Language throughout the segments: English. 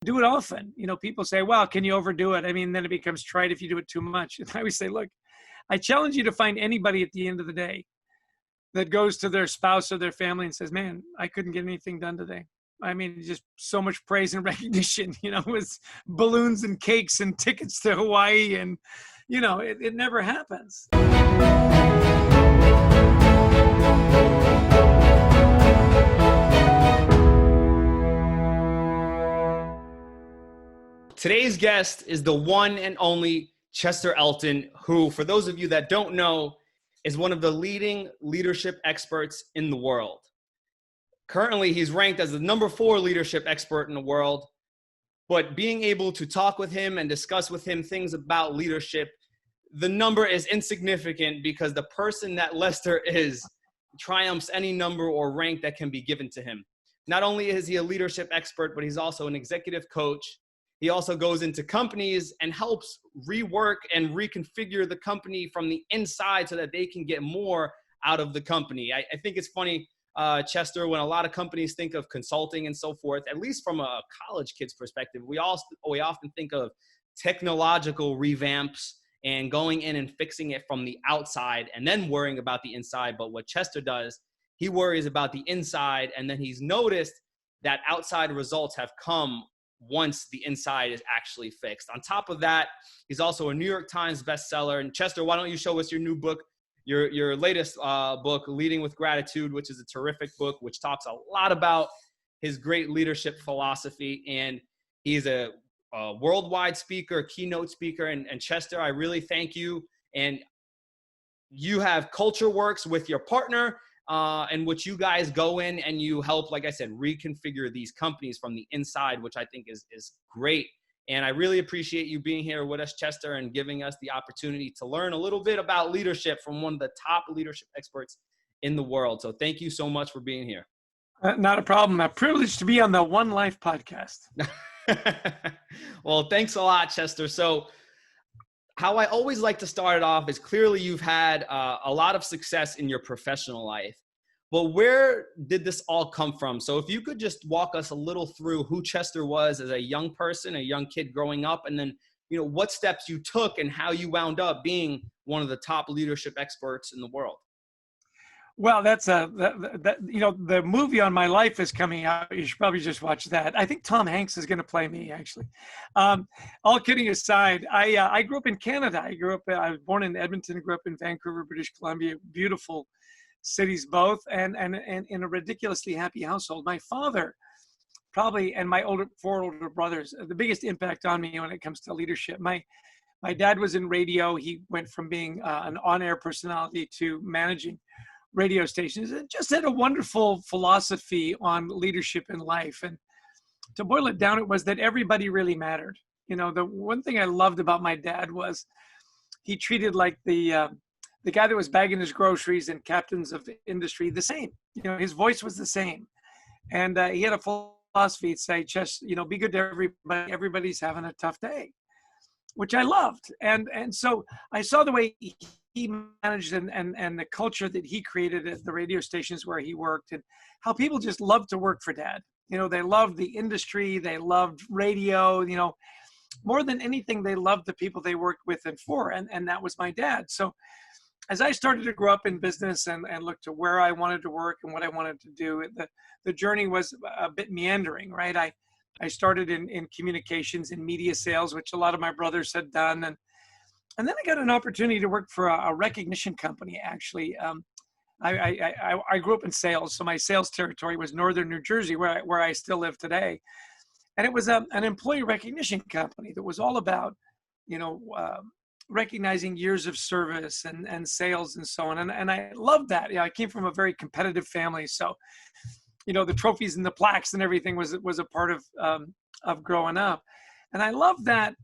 do it often. People say, well, can you overdo it? I mean, then it becomes trite if you do it too much. And I always say, look, I challenge you to find anybody at the end of the day that goes to their spouse or their family and says, man, I couldn't get anything done today. I mean, just so much praise and recognition, it was balloons and cakes and tickets to Hawaii. And, it never happens. Today's guest is the one and only Chester Elton, who, for those of you that don't know, is one of the leading leadership experts in the world. Currently, he's ranked as the #4 leadership expert in the world, but being able to talk with him and discuss with him things about leadership, the number is insignificant because the person that Lester is triumphs any number or rank that can be given to him. Not only is he a leadership expert, but he's also an executive coach. He also goes into companies and helps rework and reconfigure the company from the inside so that they can get more out of the company. I think it's funny, Chester, when a lot of companies think of consulting and so forth, at least from a college kid's perspective, we often think of technological revamps and going in and fixing it from the outside and then worrying about the inside. But what Chester does, he worries about the inside, and then he's noticed that outside results have come once the inside is actually fixed. On top of that, he's also a New York Times bestseller. And Chester, why don't you show us your new book, your latest book, Leading with Gratitude, which is a terrific book, which talks a lot about his great leadership philosophy. And he's a worldwide speaker, keynote speaker. And Chester, I really thank you. And you have Culture Works with your partner, in which you guys go in and you help, like I said, reconfigure these companies from the inside, which I think is great. And I really appreciate you being here with us, Chester, and giving us the opportunity to learn a little bit about leadership from one of the top leadership experts in the world. So thank you so much for being here. Not a problem. A privilege to be on the One Life podcast. Well, thanks a lot, Chester. So how I always like to start it off is clearly you've had a lot of success in your professional life, but where did this all come from? So if you could just walk us a little through who Chester was as a young person, a young kid growing up, and then, what steps you took and how you wound up being one of the top leadership experts in the world. Well, that's the movie on my life is coming out. You should probably just watch that. I think Tom Hanks is going to play me, actually. All kidding aside, I grew up in Canada. I was born in Edmonton, grew up in Vancouver, British Columbia, beautiful cities both, and in a ridiculously happy household. My father probably, and my four older brothers, the biggest impact on me when it comes to leadership. My dad was in radio. He went from being an on-air personality to managing radio stations. It just had a wonderful philosophy on leadership in life. And to boil it down, it was that everybody really mattered. The one thing I loved about my dad was he treated like the guy that was bagging his groceries and captains of industry the same. His voice was the same. And he had a philosophy. He'd say, just, be good to everybody. Everybody's having a tough day, which I loved. And so I saw the way he managed and the culture that he created at the radio stations where he worked, and how people just loved to work for Dad. They loved the industry, they loved radio, more than anything, they loved the people they worked with and for, and that was my dad. So as I started to grow up in business and look to where I wanted to work and what I wanted to do, the journey was a bit meandering, right? I started in communications and media sales, which a lot of my brothers had done, and then I got an opportunity to work for a recognition company, actually. I grew up in sales, so my sales territory was northern New Jersey, where I still live today. And it was an employee recognition company that was all about, recognizing years of service and sales and so on. And I loved that. I came from a very competitive family, so the trophies and the plaques and everything was a part of growing up. And I loved that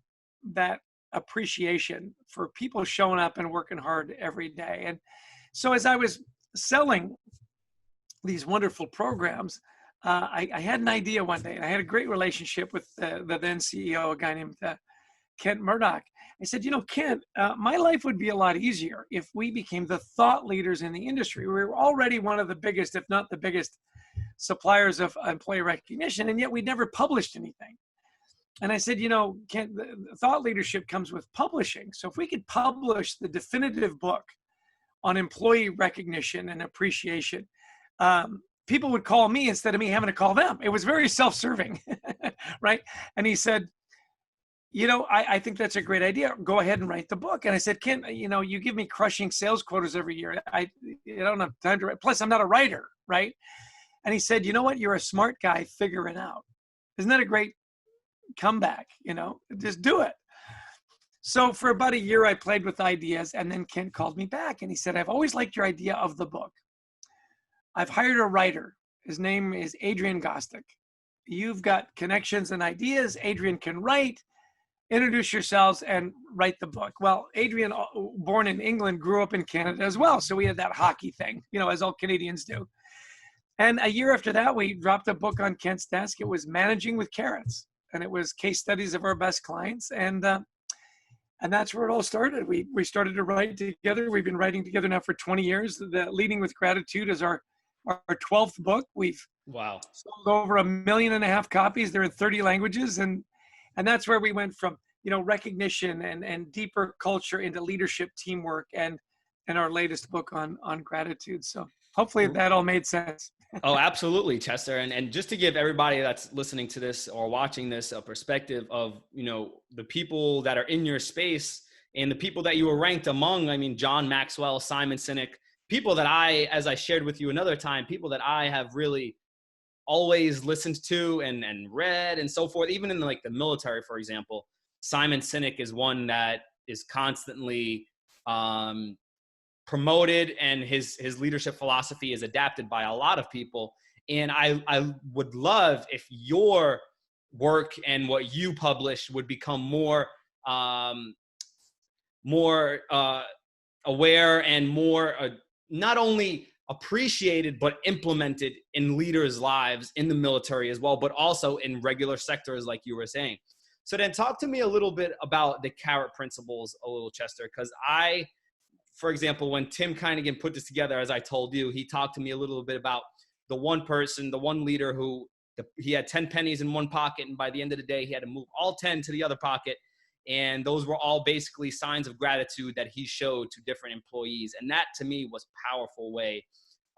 appreciation for people showing up and working hard every day. And so as I was selling these wonderful programs, I had an idea one day, and I had a great relationship with the then CEO, a guy named Kent Murdoch. I said, Kent, my life would be a lot easier if we became the thought leaders in the industry. We were already one of the biggest, if not the biggest, suppliers of employee recognition, and yet we never published anything. And I said, Ken, the thought leadership comes with publishing. So if we could publish the definitive book on employee recognition and appreciation, people would call me instead of me having to call them. It was very self-serving, right? And he said, I think that's a great idea. Go ahead and write the book. And I said, Ken, you give me crushing sales quotas every year. I don't have time to write. Plus, I'm not a writer, right? And he said, you know what? You're a smart guy. Figure it out. Isn't that a great comeback? Just do it. So for about a year, I played with ideas, and then Ken called me back and he said, I've always liked your idea of the book. I've hired a writer. His name is Adrian Gostick. You've got connections and ideas. Adrian can write. Introduce yourselves and write the book. Well, Adrian, born in England, grew up in Canada as well. So we had that hockey thing, as all Canadians do. And a year after that, we dropped a book on Kent's desk. It was Managing with Carrots. And it was case studies of our best clients. And that's where it all started. We started to write together. We've been writing together now for 20 years. The Leading with Gratitude is our 12th book. We've sold over 1.5 million copies. They're in 30 languages. And that's where we went from, recognition and deeper culture into leadership, teamwork, and our latest book on gratitude. So hopefully that all made sense. Oh, absolutely, Chester. And just to give everybody that's listening to this or watching this a perspective of, the people that are in your space and the people that you were ranked among, John Maxwell, Simon Sinek, people that as I shared with you another time, people that I have really always listened to and read and so forth, even in the military, for example. Simon Sinek is one that is constantly promoted, and his leadership philosophy is adapted by a lot of people. And I would love if your work and what you publish would become more aware and more not only appreciated, but implemented in leaders' lives in the military as well, but also in regular sectors, like you were saying. So then talk to me a little bit about the carrot principles a little, Chester, because for example, when Tim Kinigan put this together, as I told you, he talked to me a little bit about the one leader who he had 10 pennies in one pocket, and by the end of the day, he had to move all 10 to the other pocket. And those were all basically signs of gratitude that he showed to different employees. And that, to me, was a powerful way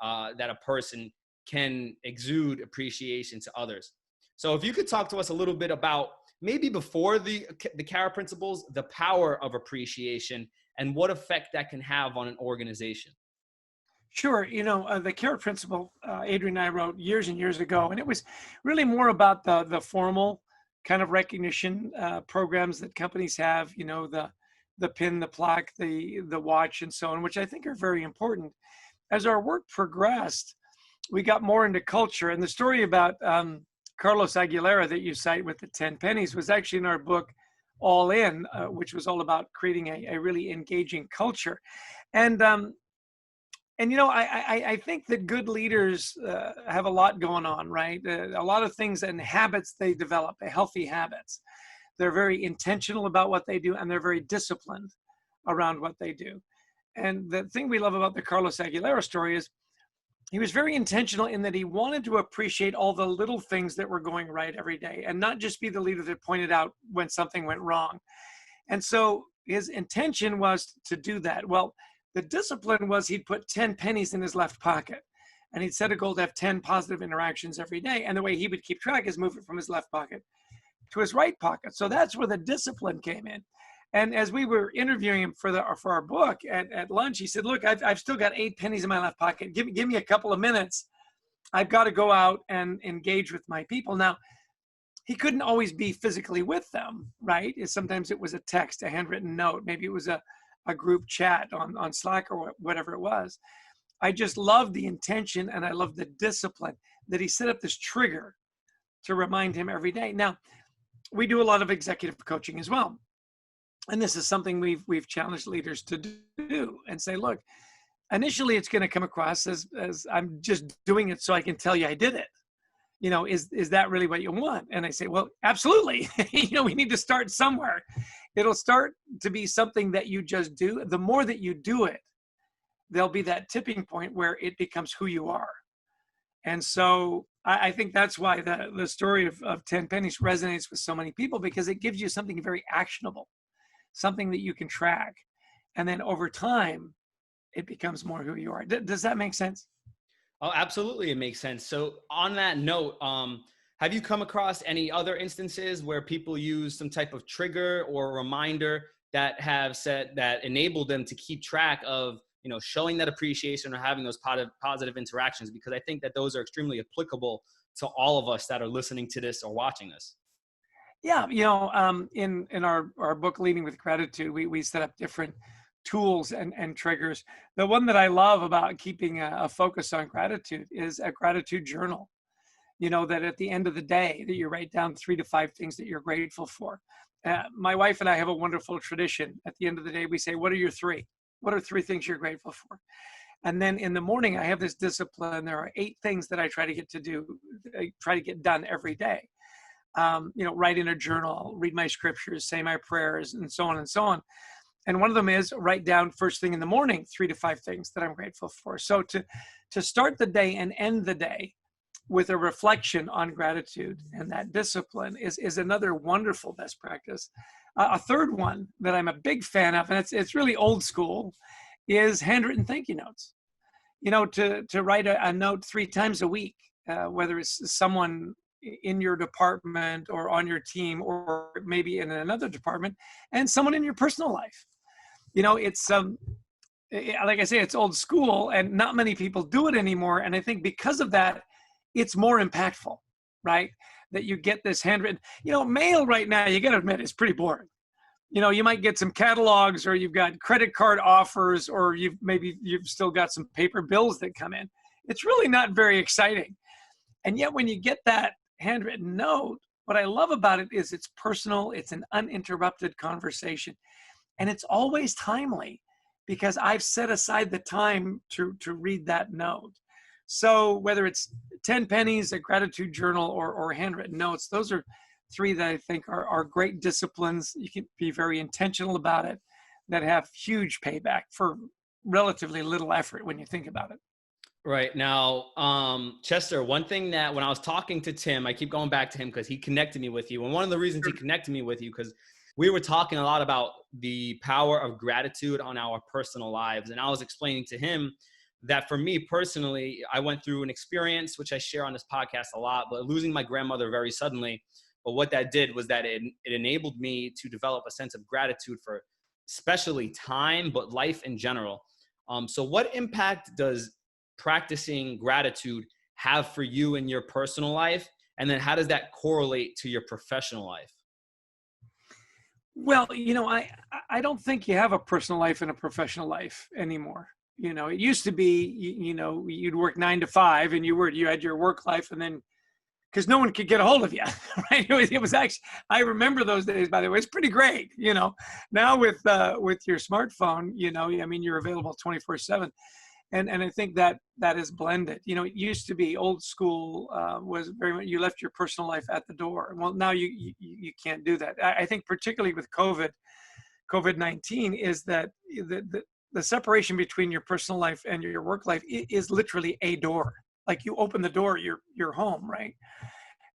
that a person can exude appreciation to others. So if you could talk to us a little bit about maybe before the carrot principles, the power of appreciation and what effect that can have on an organization. Sure. The carrot principle, Adrian and I wrote years and years ago, and it was really more about the formal kind of recognition programs that companies have, the pin, the plaque, the watch, and so on, which I think are very important. As our work progressed, we got more into culture. And the story about Carlos Aguilera that you cite with the 10 pennies was actually in our book, All In, which was all about creating a really engaging culture. And I think that good leaders have a lot going on, right? A lot of things and habits they develop, healthy habits. They're very intentional about what they do, and they're very disciplined around what they do. And the thing we love about the Carlos Aguilera story is he was very intentional in that he wanted to appreciate all the little things that were going right every day and not just be the leader that pointed out when something went wrong. And so his intention was to do that. Well, the discipline was he'd put 10 pennies in his left pocket, and he'd set a goal to have 10 positive interactions every day. And the way he would keep track is move it from his left pocket to his right pocket. So that's where the discipline came in. And as we were interviewing him for our book at lunch, he said, look, I've still got 8 pennies in my left pocket. Give me a couple of minutes. I've got to go out and engage with my people. Now, he couldn't always be physically with them, right? Sometimes it was a text, a handwritten note. Maybe it was a group chat on Slack or whatever it was. I just love the intention, and I love the discipline that he set up this trigger to remind him every day. Now, we do a lot of executive coaching as well. And this is something we've challenged leaders to do and say, look, initially it's going to come across as I'm just doing it so I can tell you I did it. Is that really what you want? And I say, well, absolutely. We need to start somewhere. It'll start to be something that you just do. The more that you do it, there'll be that tipping point where it becomes who you are. And so I think that's why the story of 10 pennies resonates with so many people, because it gives you something very actionable, something that you can track. And then over time, it becomes more who you are. Does that make sense? Oh, absolutely. It makes sense. So on that note, have you come across any other instances where people use some type of trigger or reminder that have said that enabled them to keep track of, showing that appreciation or having those positive interactions? Because I think that those are extremely applicable to all of us that are listening to this or watching this. Yeah, in our book Leading with Gratitude, we set up different tools and triggers. The one that I love about keeping a focus on gratitude is a gratitude journal. That at the end of the day, that you write down 3 to 5 things that you're grateful for. My wife and I have a wonderful tradition. At the end of the day, we say, "What are your 3? What are 3 things you're grateful for?" And then in the morning, I have this discipline. There are 8 things that I try to get done every day. Write in a journal, read my scriptures, say my prayers, and so on and so on. And one of them is write down first thing in the morning 3 to 5 things that I'm grateful for. So to start the day and end the day with a reflection on gratitude and that discipline is another wonderful best practice. A third one that I'm a big fan of, and it's really old school, is handwritten thank you notes. To write a note 3 times a week, whether it's someone in your department or on your team, or maybe in another department, and someone in your personal life. It's like I say, it's old school, and not many people do it anymore. And I think because of that, it's more impactful, right? That you get this handwritten, mail right now, you got to admit, it's pretty boring. You might get some catalogs, or you've got credit card offers, or you've still got some paper bills that come in. It's really not very exciting. And yet when you get that handwritten note, what I love about it is it's personal, it's an uninterrupted conversation, and it's always timely because I've set aside the time to read that note. So whether it's 10 pennies, a gratitude journal, or handwritten notes, those are 3 that I think are great disciplines. You can be very intentional about it, that have huge payback for relatively little effort when you think about it. Right now, Chester, one thing that when I was talking to Tim, I keep going back to him because he connected me with you. And one of the reasons he connected me with you, because we were talking a lot about the power of gratitude on our personal lives. And I was explaining to him that for me personally, I went through an experience, which I share on this podcast a lot, but losing my grandmother very suddenly. But what that did was that it enabled me to develop a sense of gratitude for especially time, but life in general. So what impact does practicing gratitude have for you in your personal life? And then how does that correlate to your professional life? Well, I don't think you have a personal life and a professional life anymore. It used to be, you'd work 9 to 5 and you had your work life, and then because no one could get a hold of you, right? It was actually, I remember those days, by the way. It's pretty great, now with your smartphone, you're available 24/7. And I think that is blended. It used to be old school, was very much, you left your personal life at the door. Well, now you can't do that. I think particularly with COVID-19 is that the separation between your personal life and your work life is literally a door. Like you open the door, you're home, right?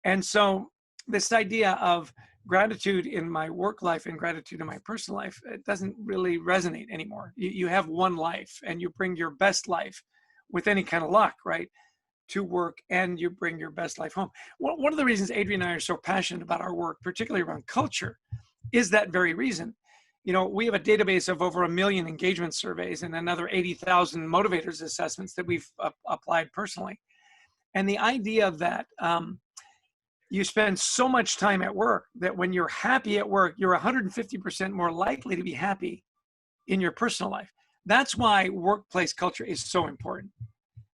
And so this idea of gratitude in my work life and gratitude in my personal life, it doesn't really resonate anymore. You have one life, and you bring your best life with any kind of luck, right, to work, and you bring your best life home. One of the reasons Adrian and I are so passionate about our work, particularly around culture, is that very reason. We have a database of over 1 million engagement surveys and another 80,000 motivators assessments that we've applied personally. And the idea that you spend so much time at work that when you're happy at work, you're 150% more likely to be happy in your personal life. That's why workplace culture is so important,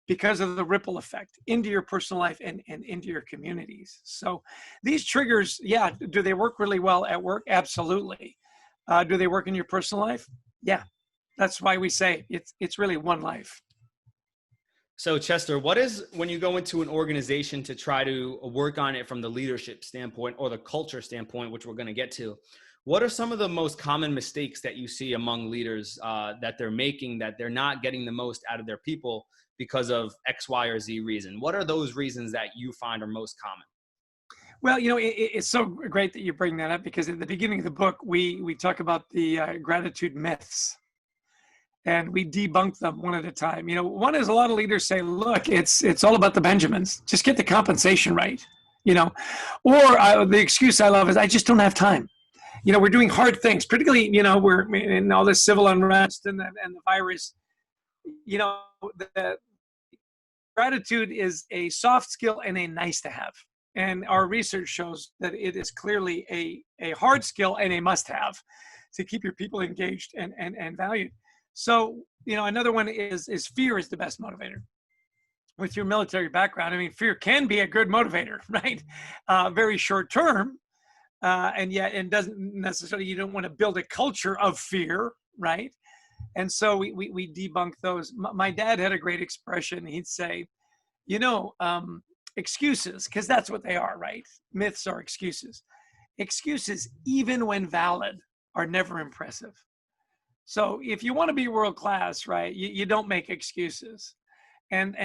because of the ripple effect into your personal life and into your communities. So these triggers, yeah, do they work really well at work? Absolutely. Do they work in your personal life? Yeah. That's why we say it's really one life. So Chester, what is, when you go into an organization to try to work on it from the leadership standpoint or the culture standpoint, which we're going to get to, What are some of the most common mistakes that you see among leaders that they're making, that they're not getting the most out of their people because of X, Y, or Z reason? What are those reasons that you find are most common? Well, it's so great that you bring that up, because at the beginning of the book, we talk about the gratitude myths, and we debunk them one at a time. One is, a lot of leaders say, look, it's all about the Benjamins. Just get the compensation right. You know, or the excuse I love is, I just don't have time. We're doing hard things, particularly, we're in all this civil unrest and the virus. You know, the gratitude is a soft skill and a nice to have. And our research shows that it is clearly a hard skill and a must have to keep your people engaged and valued. So, another one is fear is the best motivator. With your military background, I mean, fear can be a good motivator, right? Very short term, and doesn't necessarily, you don't want to build a culture of fear, right? And so we debunk those. My dad had a great expression. He'd say, excuses, because that's what they are, right? Myths are excuses. Excuses, even when valid, are never impressive. So if you want to be world class, right, you don't make excuses. And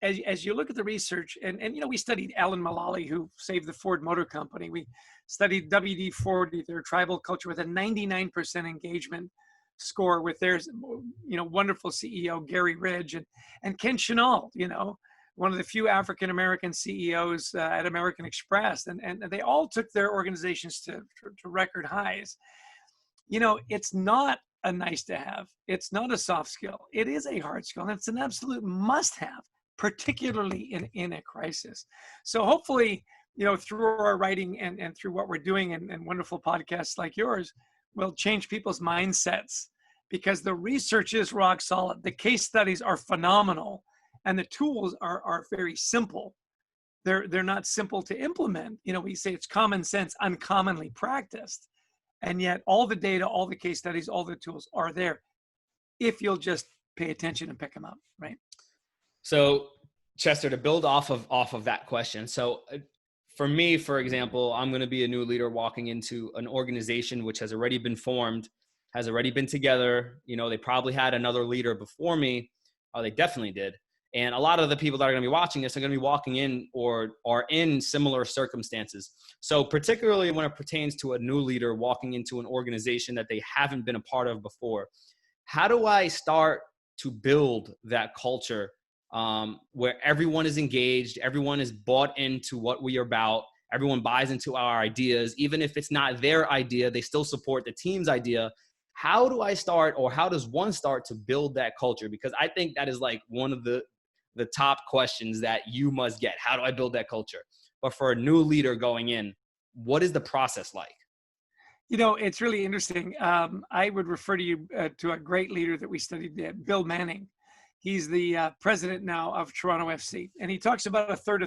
as you look at the research, and we studied Alan Mulally, who saved the Ford Motor Company. We studied WD-40, their tribal culture, with a 99% engagement score with their wonderful CEO Gary Ridge, and Ken Chenault, one of the few African American CEOs at American Express, and they all took their organizations to record highs. It's not a nice to have. It's not a soft skill. It is a hard skill, and it's an absolute must have, particularly in a crisis. So hopefully, through our writing and through what we're doing and wonderful podcasts like yours, will change people's mindsets, because the research is rock solid. The case studies are phenomenal, and the tools are very simple. They're not simple to implement. We say it's common sense, uncommonly practiced. And yet all the data, all the case studies, all the tools are there if you'll just pay attention and pick them up, right? So, Chester, to build off of that question. So for me, for example, I'm going to be a new leader walking into an organization which has already been formed, has already been together. They probably had another leader before me. They definitely did. And a lot of the people that are going to be watching this are going to be walking in or are in similar circumstances. So particularly when it pertains to a new leader walking into an organization that they haven't been a part of before, how do I start to build that culture where everyone is engaged, everyone is bought into what we are about, everyone buys into our ideas, even if it's not their idea, they still support the team's idea. How do I start, or how does one start to build that culture? Because I think that is like one of the top questions that you must get. How do I build that culture? But for a new leader going in, what is the process like? It's really interesting. I would refer to you to a great leader that we studied, Bill Manning. He's the president now of Toronto FC, and he talks about a third.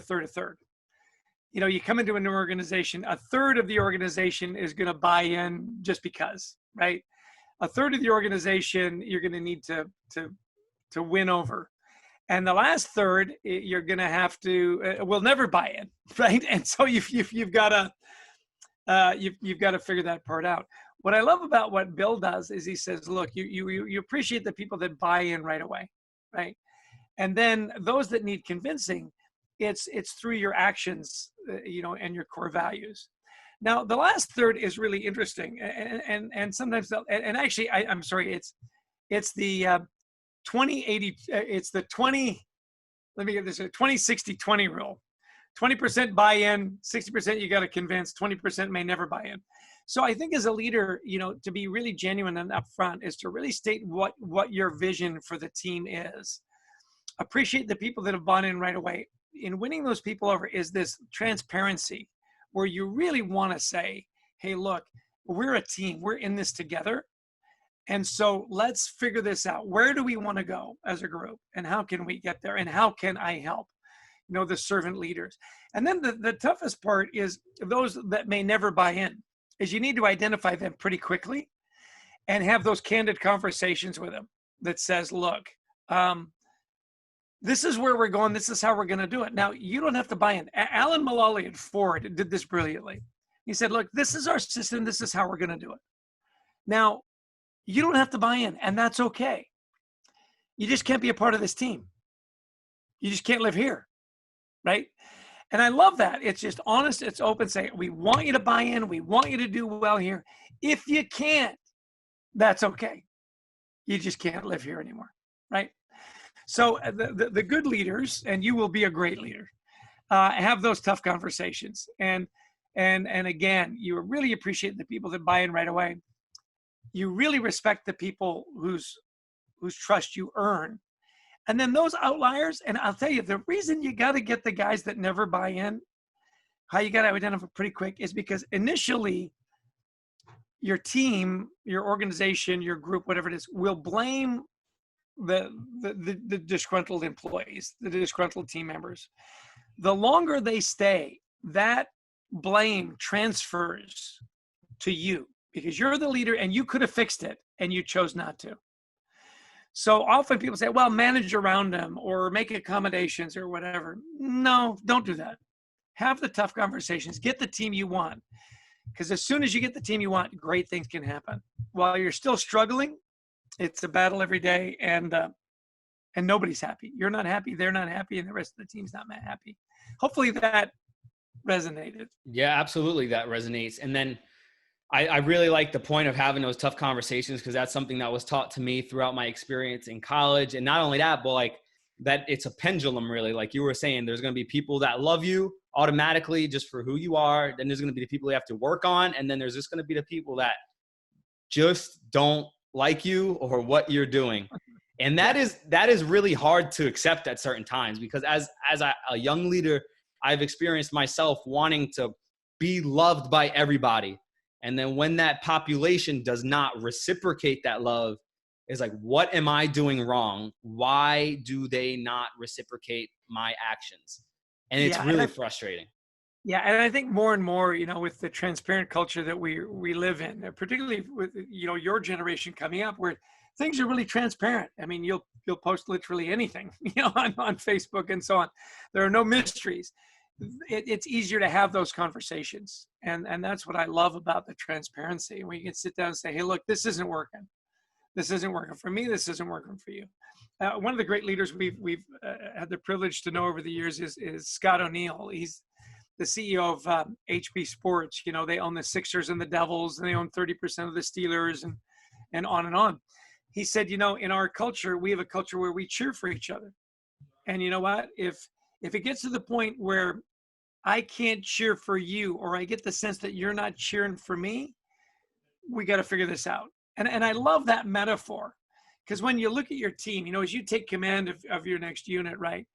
You come into a new organization, a third of the organization is going to buy in just because, right? A third of the organization you're going to need to win over. And the last third, you're going to have to will never buy in, right? And so you've got to figure that part out. What I love about what Bill does is he says, look, you appreciate the people that buy in right away, right? And then those that need convincing, it's through your actions, and your core values. Now, the last third is really interesting, and sometimes and actually, I'm sorry, it's the 20-80, it's the 20, let me get this, 20-60-20 rule. 20% buy-in, 60% you got to convince, 20% may never buy in. So I think as a leader, to be really genuine and upfront is to really state what your vision for the team is. Appreciate the people that have bought in right away. In winning those people over is this transparency where you really want to say, hey, look, we're a team, we're in this together. And so let's figure this out. Where do we want to go as a group? And how can we get there? And how can I help? The servant leaders. And then the toughest part is those that may never buy in, is you need to identify them pretty quickly and have those candid conversations with them that says, look, this is where we're going. This is how we're going to do it. Now, you don't have to buy in. Alan Mulally at Ford did this brilliantly. He said, look, this is our system. This is how we're going to do it. Now, you don't have to buy in, and that's okay. You just can't be a part of this team. You just can't live here, right? And I love that. It's just honest. It's open. Say, we want you to buy in. We want you to do well here. If you can't, that's okay. You just can't live here anymore, right? So the good leaders, and you will be a great leader, have those tough conversations. And again, you really appreciate the people that buy in right away. You really respect the people whose trust you earn. And then those outliers, and I'll tell you, the reason you got to get the guys that never buy in, how you got to identify pretty quick, is because initially your team, your organization, your group, whatever it is, will blame the disgruntled employees, the disgruntled team members. The longer they stay, that blame transfers to you because you're the leader and you could have fixed it and you chose not to. So often people say, well, manage around them or make accommodations or whatever. No, don't do that. Have the tough conversations. Get the team you want. Because as soon as you get the team you want, great things can happen. While you're still struggling, it's a battle every day, and nobody's happy. You're not happy, they're not happy, and the rest of the team's not happy. Hopefully that resonated. Yeah, absolutely, that resonates. And then I really like the point of having those tough conversations because that's something that was taught to me throughout my experience in college. And not only that, but like that it's a pendulum really. Like you were saying, there's going to be people that love you automatically just for who you are. Then there's going to be the people you have to work on. And then there's just going to be the people that just don't like you or what you're doing. And that is really hard to accept at certain times because as a young leader, I've experienced myself wanting to be loved by everybody. And then when that population does not reciprocate that love, is like, what am I doing wrong? Why do they not reciprocate my actions? And it's really frustrating. Yeah, and I think more and more, with the transparent culture that we live in, particularly with your generation coming up, where things are really transparent. I mean, you'll post literally anything, on Facebook and so on. There are no mysteries. It's easier to have those conversations, and that's what I love about the transparency. When you can sit down and say, "Hey, look, this isn't working. This isn't working for me. This isn't working for you." One of the great leaders we've had the privilege to know over the years is Scott O'Neill. He's the CEO of HB Sports. They own the Sixers and the Devils, and they own 30% of the Steelers, and on and on. He said, in our culture, we have a culture where we cheer for each other. And you know what? If it gets to the point where I can't cheer for you, or I get the sense that you're not cheering for me, we got to figure this out. And I love that metaphor, because when you look at your team, as you take command of your next unit, right?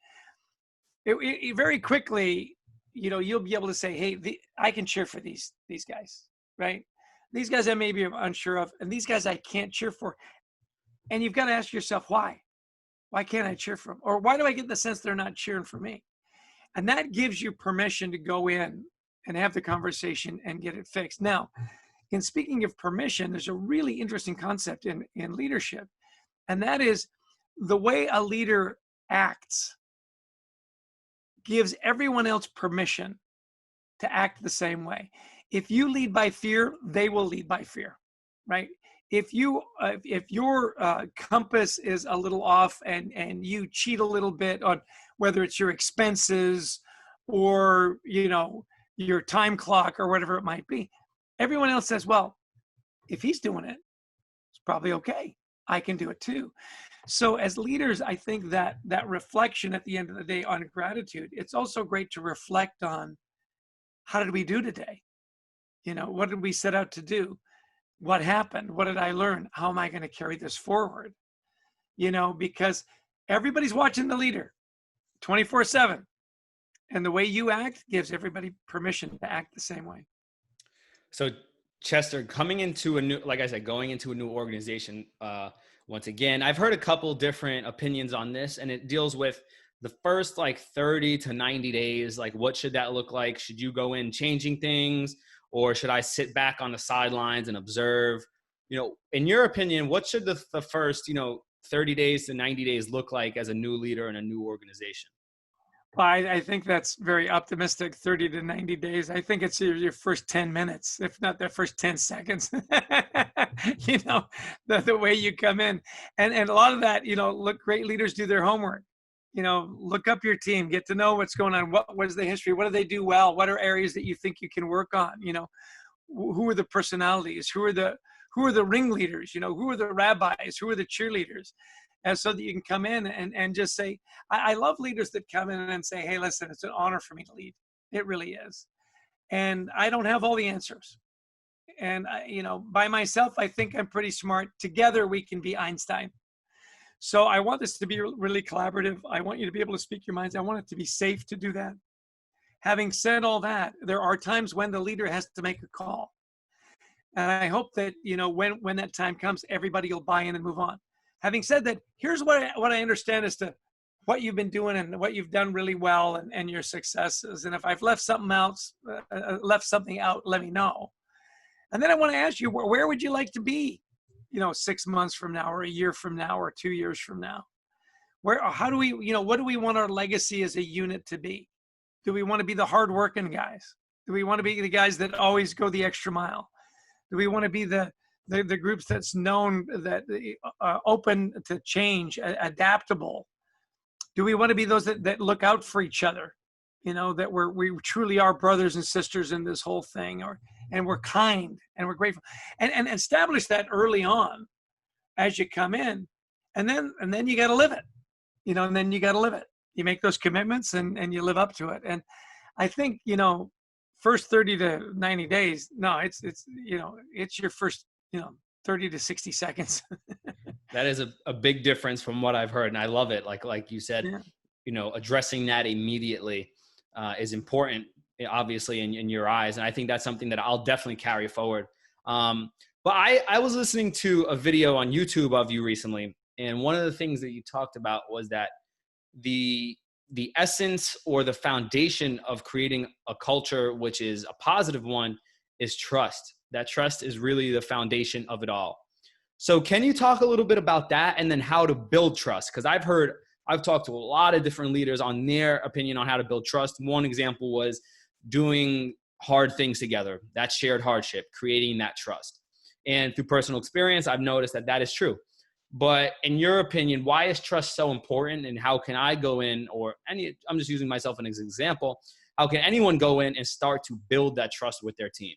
It very quickly, you'll be able to say, hey, I can cheer for these guys, right? These guys I maybe am unsure of, and these guys I can't cheer for. And you've got to ask yourself, why? Why can't I cheer for them? Or why do I get the sense they're not cheering for me? And that gives you permission to go in and have the conversation and get it fixed. Now, in speaking of permission, there's a really interesting concept in leadership. And that is the way a leader acts gives everyone else permission to act the same way. If you lead by fear, they will lead by fear, right? If your compass is a little off and you cheat a little bit on whether it's your expenses or your time clock or whatever it might be, everyone else says, well, if he's doing it, it's probably okay. I can do it too. So as leaders, I think that reflection at the end of the day on gratitude, it's also great to reflect on, how did we do today? What did we set out to do? What happened? What did I learn? How am I going to carry this forward? Because everybody's watching the leader 24/7. And the way you act gives everybody permission to act the same way. So Chester, going into a new organization, once again, I've heard a couple different opinions on this, and it deals with the first 30 to 90 days. Like, what should that look like? Should you go in changing things? Or should I sit back on the sidelines and observe? In your opinion, what should the first, 30 days to 90 days look like as a new leader in a new organization? I think that's very optimistic, 30 to 90 days. I think it's your first 10 minutes, if not the first 10 seconds. You know, the way you come in. And a lot of that, you know, look, great leaders do their homework. You know, look up your team, get to know what's going on. What was the history? What do they do well? What are areas that you think you can work on? You know, who are the personalities? Who are the ringleaders? You know, who are the rabbis? Who are the cheerleaders? And so that you can come in and just say, I love leaders that come in and say, hey, listen, it's an honor for me to lead. It really is. And I don't have all the answers. And, you know, by myself, I think I'm pretty smart. Together, we can be Einstein. So I want this to be really collaborative. I want you to be able to speak your minds. I want it to be safe to do that. Having said all that, there are times when the leader has to make a call. And I hope that, you know, when that time comes, everybody will buy in and move on. Having said that, here's what I understand as to what you've been doing and what you've done really well and your successes. And if I've left something else, left something out, let me know. And then I want to ask you, where would you like to be, you know, 6 months from now or a year from now or 2 years from now? How do we, you know, what do we want our legacy as a unit to be? Do we want to be the hardworking guys? Do we want to be the guys that always go the extra mile? Do we want to be the groups that's known, that open to change, adaptable? Do we want to be those that look out for each other? You know, that we truly are brothers and sisters in this whole thing, and we're kind and we're grateful, and establish that early on as you come in, and then you got to live it, you know, and then you got to live it. You make those commitments and you live up to it. And I think, you know, first 30 to 90 days, no, it's, you know, it's your first, you know, 30 to 60 seconds. That is a big difference from what I've heard. And I love it. Like you said, Yeah. you know, addressing that immediately is important, obviously, in your eyes. And I think that's something that I'll definitely carry forward. But I was listening to a video on YouTube of you recently. And one of the things that you talked about was that the essence or the foundation of creating a culture, which is a positive one, is trust. That trust is really the foundation of it all. So can you talk a little bit about that, and then how to build trust? Because I've talked to a lot of different leaders on their opinion on how to build trust. One example was doing hard things together, that shared hardship, creating that trust. And through personal experience, I've noticed that is true. But in your opinion, why is trust so important, and how can I go in, I'm just using myself as an example, how can anyone go in and start to build that trust with their team?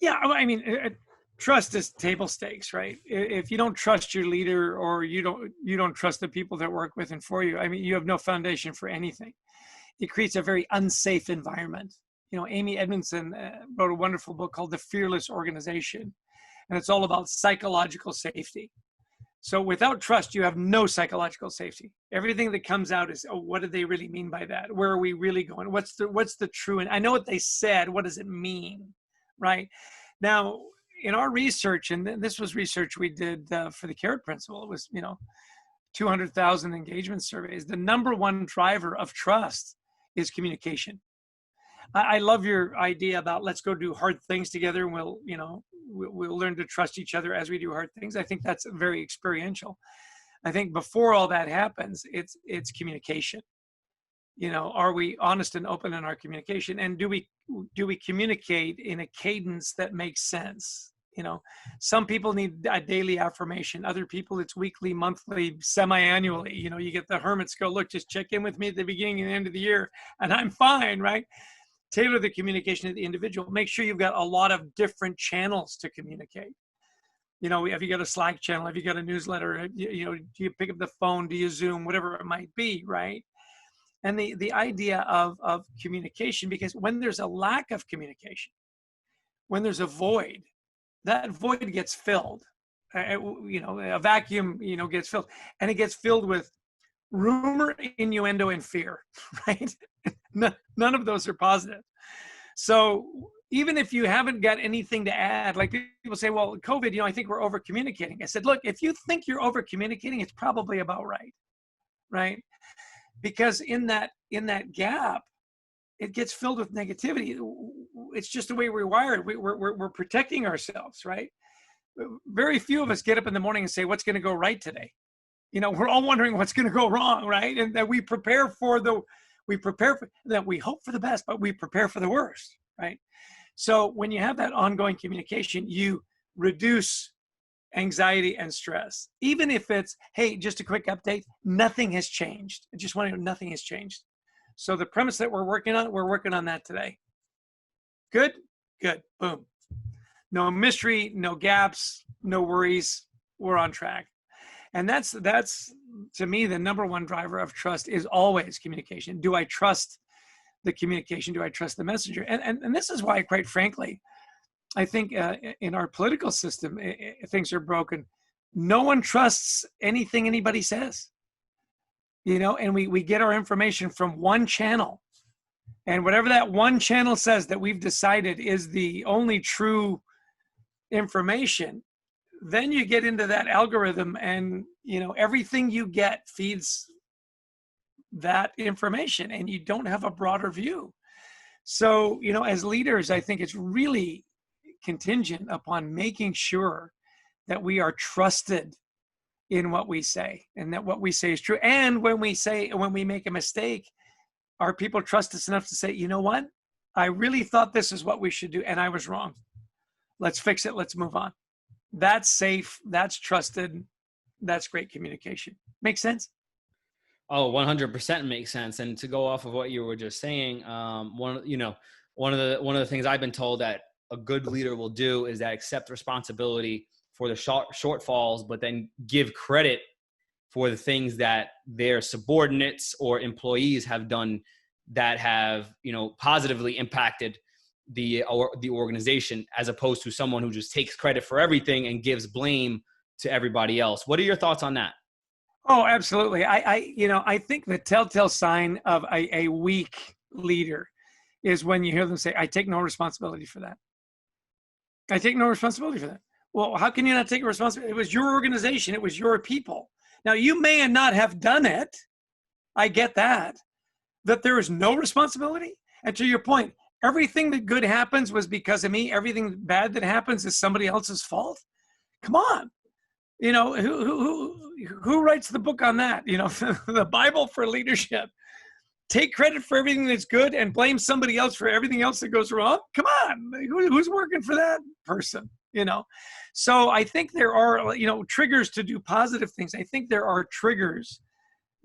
Yeah, I mean, trust is table stakes, right? If you don't trust your leader, or you don't trust the people that work with and for you, I mean, you have no foundation for anything. It creates a very unsafe environment. You know, Amy Edmondson wrote a wonderful book called The Fearless Organization, and it's all about psychological safety. So without trust, you have no psychological safety. Everything that comes out is, oh, what did they really mean by that? Where are we really going? What's the true? And I know what they said. What does it mean? Right? Now, in our research, and this was research we did for the Carrot Principle, it was, you know, 200,000 engagement surveys. The number one driver of trust is communication. I love your idea about let's go do hard things together, and we'll learn to trust each other as we do hard things. I think that's very experiential. I think before all that happens, it's communication. You know, are we honest and open in our communication? And do we communicate in a cadence that makes sense? You know, some people need a daily affirmation. Other people, it's weekly, monthly, semi-annually. You know, you get the hermits go, look, just check in with me at the beginning and the end of the year, and I'm fine, right? Tailor the communication to the individual. Make sure you've got a lot of different channels to communicate. You know, have you got a Slack channel? Have you got a newsletter? You know, do you pick up the phone? Do you Zoom? Whatever it might be, right? And the idea of communication, because when there's a lack of communication, when there's a void, that void gets filled. You know, a vacuum, you know, gets filled, and it gets filled with rumor, innuendo, and fear, right? None of those are positive. So even if you haven't got anything to add, like people say, well, COVID, you know, I think we're over communicating. I said, look, if you think you're over communicating, it's probably about right, right? Because in that gap, it gets filled with negativity. It's just the way we're wired. We're protecting ourselves, right? Very few of us get up in the morning and say, what's going to go right today? You know, we're all wondering what's going to go wrong, right? And that we prepare for We prepare for that. We hope for the best, but we prepare for the worst, right? So when you have that ongoing communication, you reduce anxiety and stress. Even if it's, hey, just a quick update, nothing has changed. I just want to know nothing has changed. So the premise that we're working on that today. Good, good, boom. No mystery, no gaps, no worries. We're on track. And that's to me, the number one driver of trust is always communication. Do I trust the communication? Do I trust the messenger? And this is why, quite frankly, I think in our political system, things are broken. No one trusts anything anybody says, and we get our information from one channel. And whatever that one channel says that we've decided is the only true information, then you get into that algorithm and, everything you get feeds that information and you don't have a broader view. So, as leaders, I think it's really contingent upon making sure that we are trusted in what we say and that what we say is true. And when we make a mistake, our people trust us enough to say, you know what? I really thought this is what we should do and I was wrong. Let's fix it. Let's move on. That's safe. That's trusted. That's great communication. Makes sense? Oh, 100% makes sense. And to go off of what you were just saying, one of the things I've been told that a good leader will do is that accept responsibility for the shortfalls, but then give credit for the things that their subordinates or employees have done that have, positively impacted the organization, as opposed to someone who just takes credit for everything and gives blame to everybody else. What are your thoughts on that? Oh, absolutely. I think the telltale sign of a weak leader is when you hear them say, I take no responsibility for that. I take no responsibility for that. Well, how can you not take responsibility? It was your organization. It was your people. Now, you may not have done it. I get that. That there is no responsibility. And to your point, everything that good happens was because of me. Everything bad that happens is somebody else's fault. Come on. Who writes the book on that? The Bible for leadership. Take credit for everything that's good and blame somebody else for everything else that goes wrong. Come on, who's working for that person? So I think there are, triggers to do positive things. I think there are triggers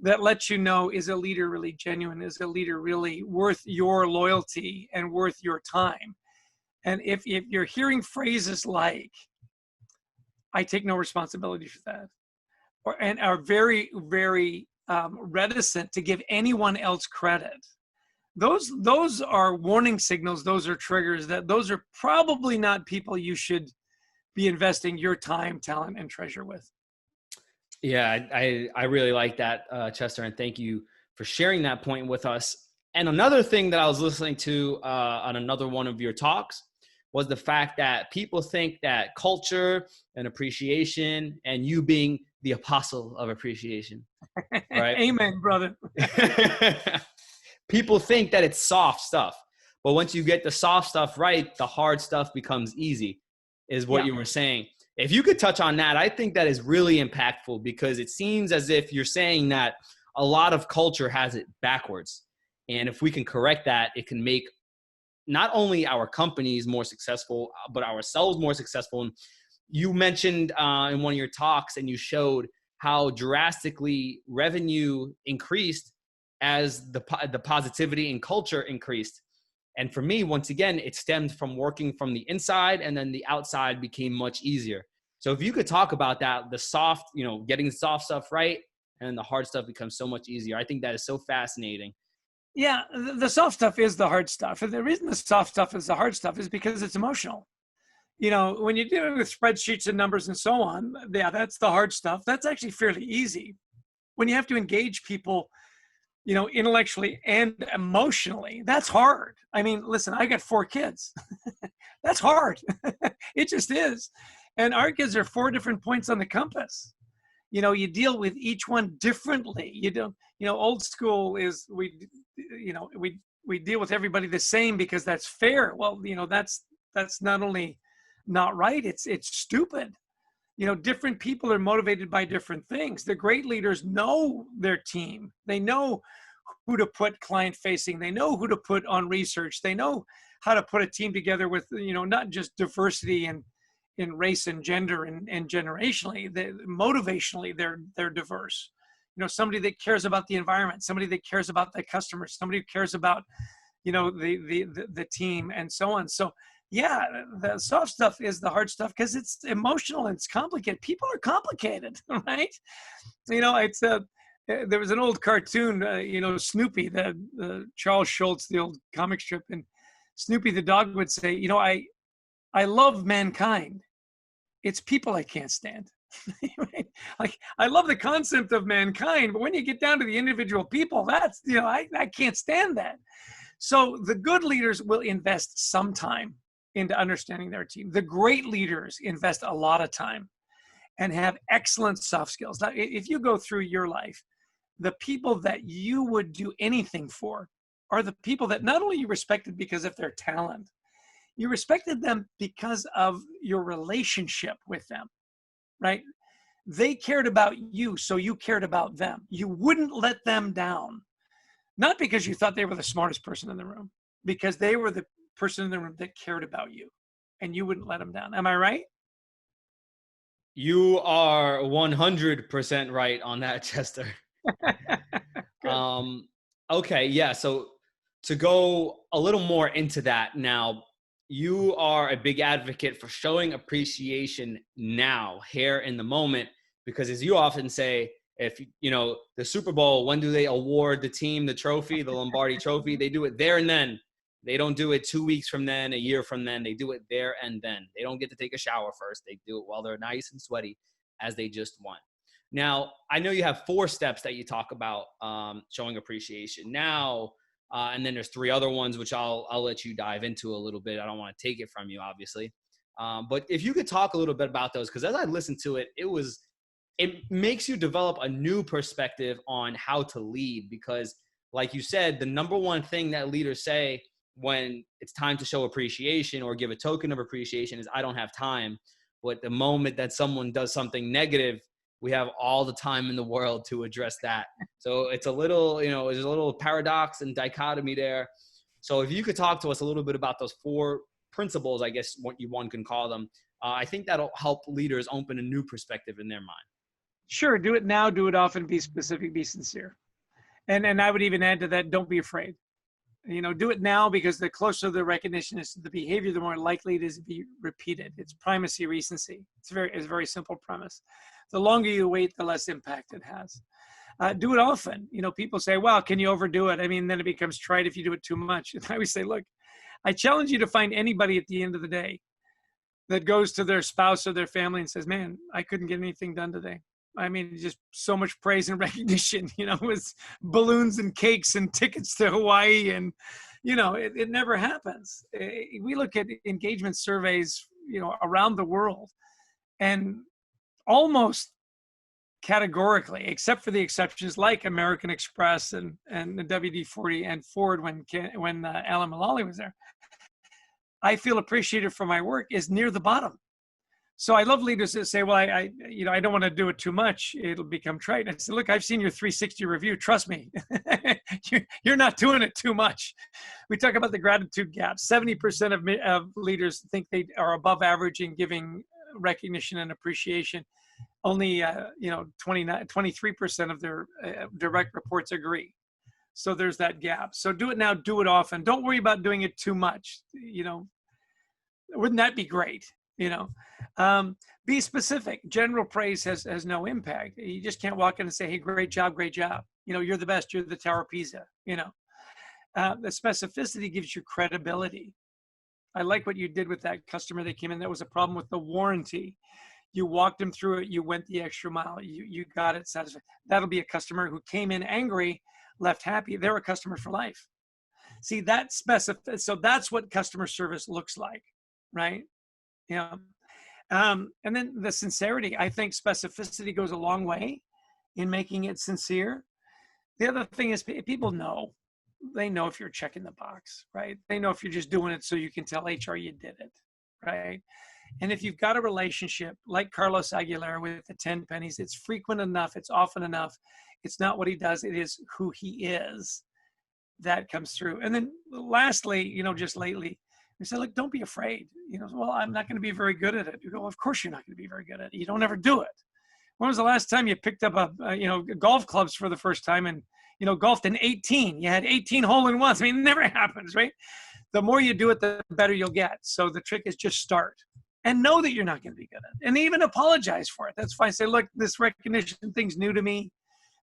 that let you know, is a leader really genuine? Is a leader really worth your loyalty and worth your time? And if you're hearing phrases like, I take no responsibility for that, and are very, very reticent to give anyone else credit, those are warning signals. Those are triggers. Those are probably not people you should be investing your time, talent, and treasure with. Yeah, I really like that, Chester, and thank you for sharing that point with us. And another thing that I was listening to on another one of your talks was the fact that people think that culture and appreciation, and you being the apostle of appreciation, right? Amen, brother. People think that it's soft stuff, but once you get the soft stuff right, the hard stuff becomes easy, is what you were saying. If you could touch on that, I think that is really impactful, because it seems as if you're saying that a lot of culture has it backwards. And if we can correct that, it can make not only our companies more successful, but ourselves more successful. And you mentioned in one of your talks, and you showed how drastically revenue increased as the positivity and culture increased. And for me, once again, it stemmed from working from the inside, and then the outside became much easier. So if you could talk about that, the soft, getting the soft stuff right, and the hard stuff becomes so much easier. I think that is so fascinating. Yeah, the soft stuff is the hard stuff. And the reason the soft stuff is the hard stuff is because it's emotional. When you're dealing with spreadsheets and numbers and so on, that's the hard stuff. That's actually fairly easy. When you have to engage people, intellectually and emotionally, that's hard. I mean, listen, I got 4 kids. That's hard. It just is. And our kids are 4 different points on the compass. You deal with each one differently. You don't, old school is we deal with everybody the same because that's fair. Well, that's not only not right, it's stupid. Different people are motivated by different things. The great leaders know their team. They know who to put client facing. They know who to put on research. They know how to put a team together with, not just diversity and in race and gender and generationally, motivationally, they're diverse. Somebody that cares about the environment, somebody that cares about the customers, somebody who cares about, the team and so on. So yeah, the soft stuff is the hard stuff because it's emotional and it's complicated. People are complicated, right? It's there was an old cartoon, Snoopy, the Charles Schultz, the old comic strip, and Snoopy the dog would say, I love mankind. It's people I can't stand. Like, I love the concept of mankind, but when you get down to the individual people, that's, I can't stand that. So the good leaders will invest some time into understanding their team. The great leaders invest a lot of time and have excellent soft skills. Now, if you go through your life, the people that you would do anything for are the people that not only you respected because of their talent, you respected them because of your relationship with them, right? They cared about you, so you cared about them. You wouldn't let them down, not because you thought they were the smartest person in the room, because they were the person in the room that cared about you, and you wouldn't let them down. Am I right? You are 100% right on that, Chester. Okay, yeah. So to go a little more into that now, you are a big advocate for showing appreciation now, here in the moment, because as you often say, if the Super Bowl, when do they award the team the trophy, the Lombardi trophy? They do it there and then. They don't do it 2 weeks from then, a year from then. They do it there and then. They don't get to take a shower first. They do it while they're nice and sweaty, as they just won. Now, I know you have 4 steps that you talk about showing appreciation now, and then there's 3 other ones, which I'll let you dive into a little bit. I don't want to take it from you, obviously. But if you could talk a little bit about those, because as I listened to it, it makes you develop a new perspective on how to lead. Because like you said, the number one thing that leaders say when it's time to show appreciation or give a token of appreciation is, I don't have time. But the moment that someone does something negative, we have all the time in the world to address that. So it's a little, there's a little paradox and dichotomy there. So if you could talk to us a little bit about those 4 principles, I guess what one can call them, I think that'll help leaders open a new perspective in their mind. Sure. Do it now, do it often, be specific, be sincere. And I would even add to that, don't be afraid. Do it now, because the closer the recognition is to the behavior, the more likely it is to be repeated. It's primacy, recency. It's a very simple premise. The longer you wait, the less impact it has. Do it often. People say, well, can you overdo it? I mean, then it becomes trite if you do it too much. And I always say, look, I challenge you to find anybody at the end of the day that goes to their spouse or their family and says, man, I couldn't get anything done today. I mean, just so much praise and recognition, with balloons and cakes and tickets to Hawaii. And, it never happens. We look at engagement surveys, around the world, and almost categorically, except for the exceptions like American Express and the WD-40 and Ford when Alan Mulally was there, I feel appreciated for my work is near the bottom. So I love leaders that say, well, I don't want to do it too much. It'll become trite. I said, look, I've seen your 360 review. Trust me, you're not doing it too much. We talk about the gratitude gap. 70% of leaders think they are above average in giving recognition and appreciation. Only, 23% of their direct reports agree. So there's that gap. So do it now, do it often. Don't worry about doing it too much. Wouldn't that be great? Be specific. General praise has no impact. You just can't walk in and say, hey, great job. You're the best. You're the Tower of Pisa. The specificity gives you credibility. I like what you did with that customer that came in. That was a problem with the warranty. You walked them through it. You went the extra mile. You got it satisfied. That'll be a customer who came in angry, left happy. They're a customer for life. See, that's specific. So that's what customer service looks like, right? And then the sincerity. I think specificity goes a long way in making it sincere. The other thing is, people know. They know if you're checking the box, right? They know if you're just doing it so you can tell HR you did it, right? And if you've got a relationship like Carlos Aguilar with the 10 pennies, it's frequent enough, it's often enough. It's not what he does, it is who he is. that comes through. And then lastly, just lately, we said, look, don't be afraid. Well, I'm not going to be very good at it. You go, well, of course you're not going to be very good at it. You don't ever do it. When was the last time you picked up golf clubs for the first time and, golfed in 18? You had 18 hole-in-ones. I mean, it never happens, right? The more you do it, the better you'll get. So the trick is just start and know that you're not going to be good at it, and even apologize for it. That's fine. Say, look, this recognition thing's new to me.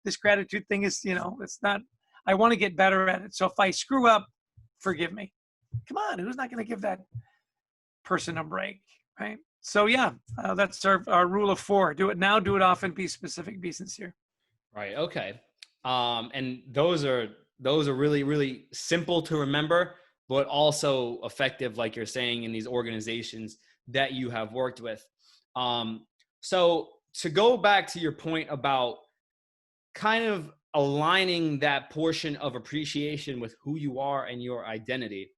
This gratitude thing is, it's not, I want to get better at it. So if I screw up, forgive me. Come on, who's not going to give that person a break, right? So yeah, that's our rule of 4. Do it now, do it often, be specific, be sincere. Right. Okay. And those are really, really simple to remember, but also effective, like you're saying, in these organizations that you have worked with. So to go back to your point about kind of aligning that portion of appreciation with who you are and your identity,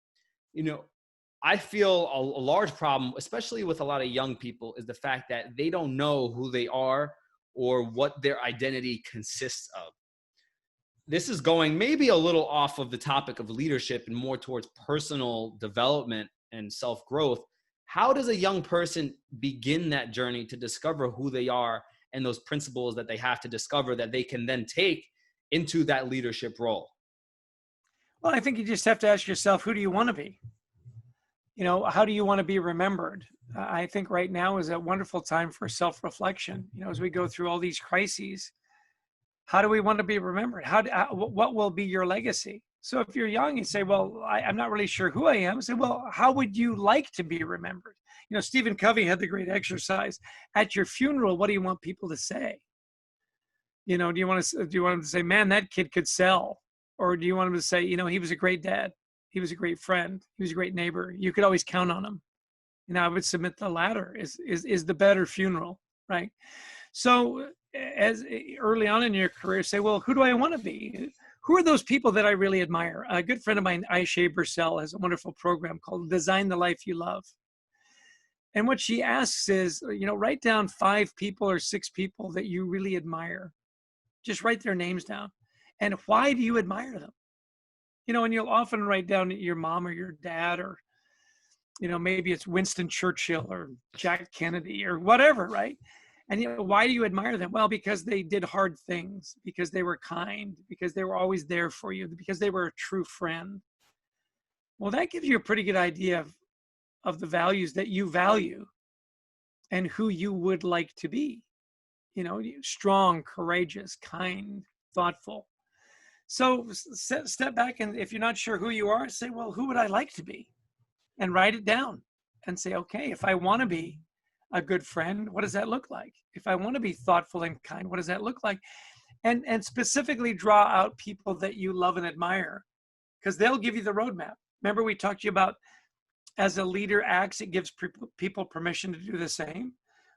I feel a large problem, especially with a lot of young people, is the fact that they don't know who they are or what their identity consists of. This is going maybe a little off of the topic of leadership and more towards personal development and self-growth. How does a young person begin that journey to discover who they are and those principles that they have to discover that they can then take into that leadership role? Well, I think you just have to ask yourself, who do you want to be? How do you want to be remembered? I think right now is a wonderful time for self-reflection. As we go through all these crises, how do we want to be remembered? What will be your legacy? So if you're young, you say, well, I'm not really sure who I am. I say, well, how would you like to be remembered? Stephen Covey had the great exercise. At your funeral, what do you want people to say? Do you want them to say, man, that kid could sell? Or do you want them to say, he was a great dad. He was a great friend. He was a great neighbor. You could always count on him. I would submit the latter is the better funeral, right? So as early on in your career, say, well, who do I want to be? Who are those people that I really admire? A good friend of mine, Aisha Bursell, has a wonderful program called Design the Life You Love. And what she asks is, write down 5 people or 6 people that you really admire. Just write their names down. And why do you admire them? And you'll often write down your mom or your dad, or, maybe it's Winston Churchill or Jack Kennedy or whatever, right? And, why do you admire them? Well, because they did hard things, because they were kind, because they were always there for you, because they were a true friend. Well, that gives you a pretty good idea of the values that you value and who you would like to be. Strong, courageous, kind, thoughtful. So step back, and if you're not sure who you are, say, well, who would I like to be? And write it down and say, okay, if I want to be a good friend, what does that look like? If I want to be thoughtful and kind, what does that look like? And specifically draw out people that you love and admire, because they'll give you the roadmap. Remember, we talked to you about, as a leader acts, it gives people permission to do the same.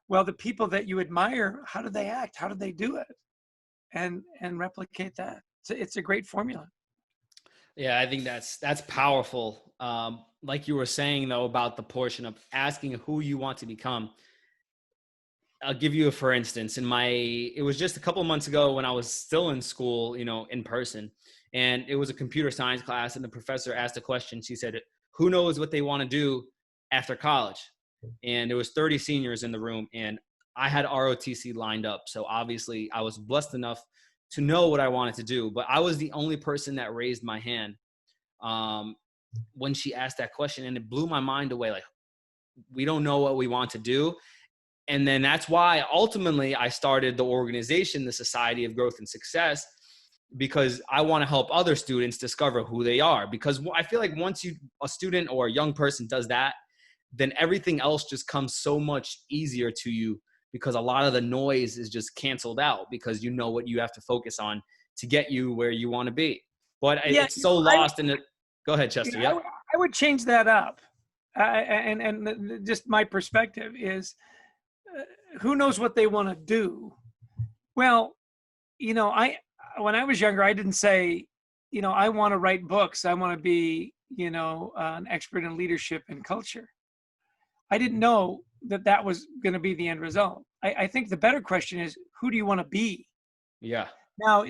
Well, the people that you admire, how do they act? How do they do it? And replicate that. It's a great formula. Yeah, I think that's powerful. Like you were saying, though, about the portion of asking who you want to become. I'll give you a for instance. It was just a couple of months ago when I was still in school, in person, and it was a computer science class, and the professor asked a question. She said, who knows what they want to do after college? And there was 30 seniors in the room, and I had ROTC lined up. So obviously I was blessed enough to know what I wanted to do, but I was the only person that raised my hand when she asked that question, and it blew my mind away. Like, we don't know what we want to do. And then that's why ultimately I started the organization, the Society of Growth and Success, because I want to help other students discover who they are. Because I feel like once a student or a young person does that, then everything else just comes so much easier to you, because a lot of the noise is just canceled out because you know what you have to focus on to get you where you want to be. But it's so lost in it. Go ahead, Chester. Yeah. I would change that up. And just my perspective is, who knows what they want to do? Well, when I was younger, I didn't say, I want to write books. I want to be, an expert in leadership and culture. I didn't know that was going to be the end result. I think the better question is, who do you want to be? Yeah. Now,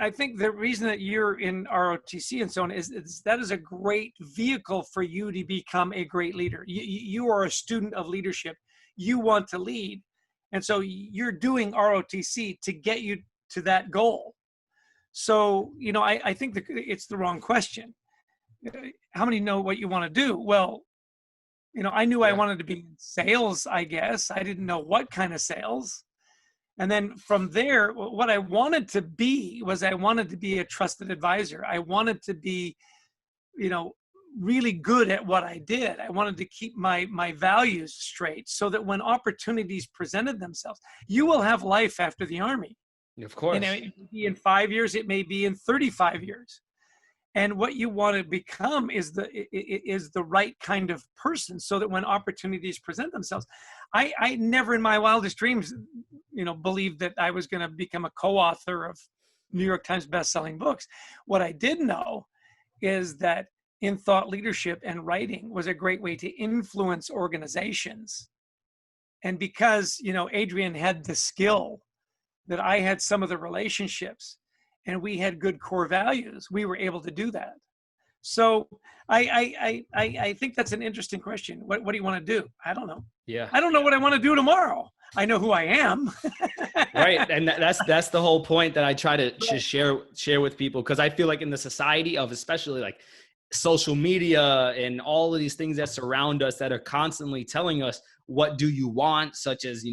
I think the reason that you're in ROTC and so on is that is a great vehicle for you to become a great leader. You are a student of leadership. You want to lead. And so you're doing ROTC to get you to that goal. So, I think it's the wrong question. How many know what you want to do? Well, I knew I wanted to be in sales, I guess. I didn't know what kind of sales. And then from there, what I wanted to be was I wanted to be a trusted advisor. I wanted to be, really good at what I did. I wanted to keep my values straight so that when opportunities presented themselves, you will have life after the Army. Of course. It may be in 5 years, it may be in 35 years. And what you want to become is the right kind of person so that when opportunities present themselves, I never in my wildest dreams, believed that I was going to become a co-author of New York Times bestselling books. What I did know is that in thought leadership and writing was a great way to influence organizations. And because, Adrian had the skill, that I had some of the relationships, and we had good core values, we were able to do that. So I think that's an interesting question. What do you want to do? I don't know. Yeah. I don't know what I want to do tomorrow. I know who I am. Right. And that's the whole point that I try to just share with people. Cause I feel like in the society of especially like social media and all of these things that surround us that are constantly telling us, what do you want? Such as,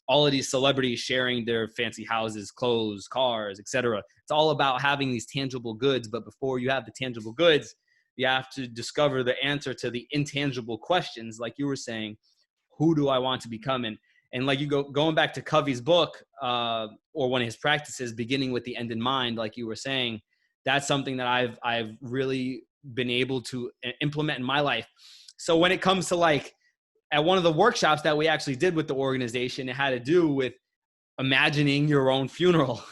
all of these celebrities sharing their fancy houses, clothes, cars, etc. It's all about having these tangible goods. But before you have the tangible goods, you have to discover the answer to the intangible questions. Like you were saying, who do I want to become? And like going back to Covey's book or one of his practices, beginning with the end in mind, like you were saying, that's something that I've really been able to implement in my life. So when it comes to like, at one of the workshops that we actually did with the organization, it had to do with imagining your own funeral.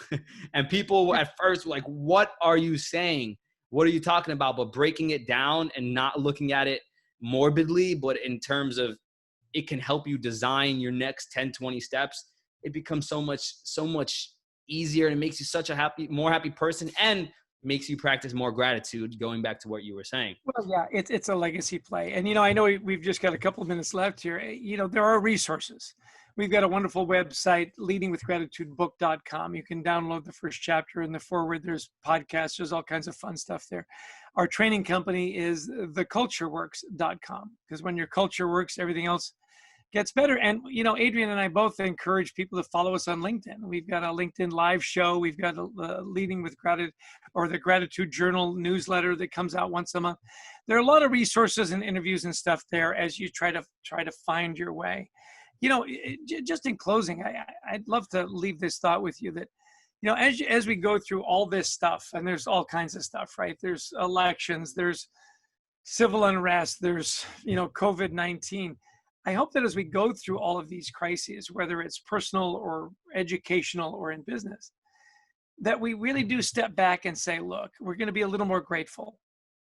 And people at first were like, what are you saying? What are you talking about? But breaking it down and not looking at it morbidly, but in terms of it can help you design your next 10, 20 steps. It becomes so much easier, and it makes you such a more happy person, and makes you practice more gratitude, going back to what you were saying. Well, yeah, it's a legacy play. And, I know we've just got a couple of minutes left here. There are resources. We've got a wonderful website, leadingwithgratitudebook.com. You can download the first chapter in the forward. There's podcasts. There's all kinds of fun stuff there. Our training company is thecultureworks.com, because when your culture works, everything else gets better. And, Adrian and I both encourage people to follow us on LinkedIn. We've got a LinkedIn live show. We've got a Leading with Gratitude, or the Gratitude Journal newsletter that comes out once a month. There are a lot of resources and interviews and stuff there as you try to find your way. Just in closing, I'd love to leave this thought with you that, as we go through all this stuff, and there's all kinds of stuff, right? There's elections, there's civil unrest, there's, COVID-19. I hope that as we go through all of these crises, whether it's personal or educational or in business, that we really do step back and say, look, we're going to be a little more grateful.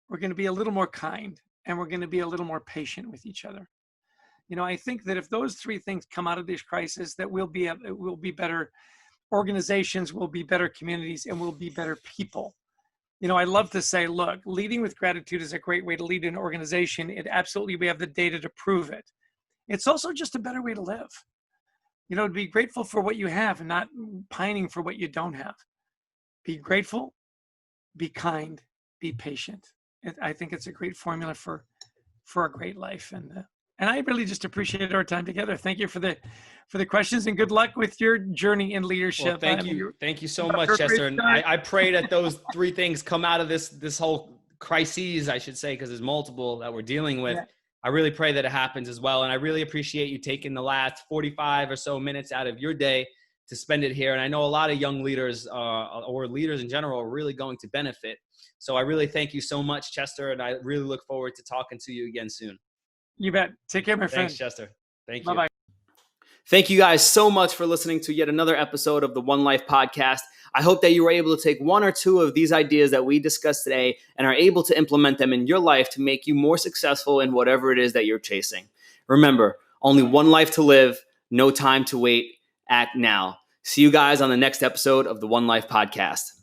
We're going to be a little more kind, and we're going to be a little more patient with each other. I think that if those three things come out of this crisis, that we'll be better organizations, we'll be better communities, and we'll be better people. I love to say, look, leading with gratitude is a great way to lead an organization. We have the data to prove it. It's also just a better way to live. To be grateful for what you have and not pining for what you don't have. Be grateful, be kind, be patient. I think it's a great formula for a great life. And I really just appreciate our time together. Thank you for the questions, and good luck with your journey in leadership. Well, thank you so much, Chester. And I pray that those three things come out of this whole crises, I should say, because there's multiple that we're dealing with. Yeah. I really pray that it happens as well. And I really appreciate you taking the last 45 or so minutes out of your day to spend it here. And I know a lot of young leaders or leaders in general are really going to benefit. So I really thank you so much, Chester. And I really look forward to talking to you again soon. You bet. Take care, my friend. Thanks, Chester. Thank you. Bye-bye. Thank you guys so much for listening to yet another episode of the One Life Podcast. I hope that you were able to take one or two of these ideas that we discussed today and are able to implement them in your life to make you more successful in whatever it is that you're chasing. Remember, only one life to live, no time to wait. Act now. See you guys on the next episode of the One Life Podcast.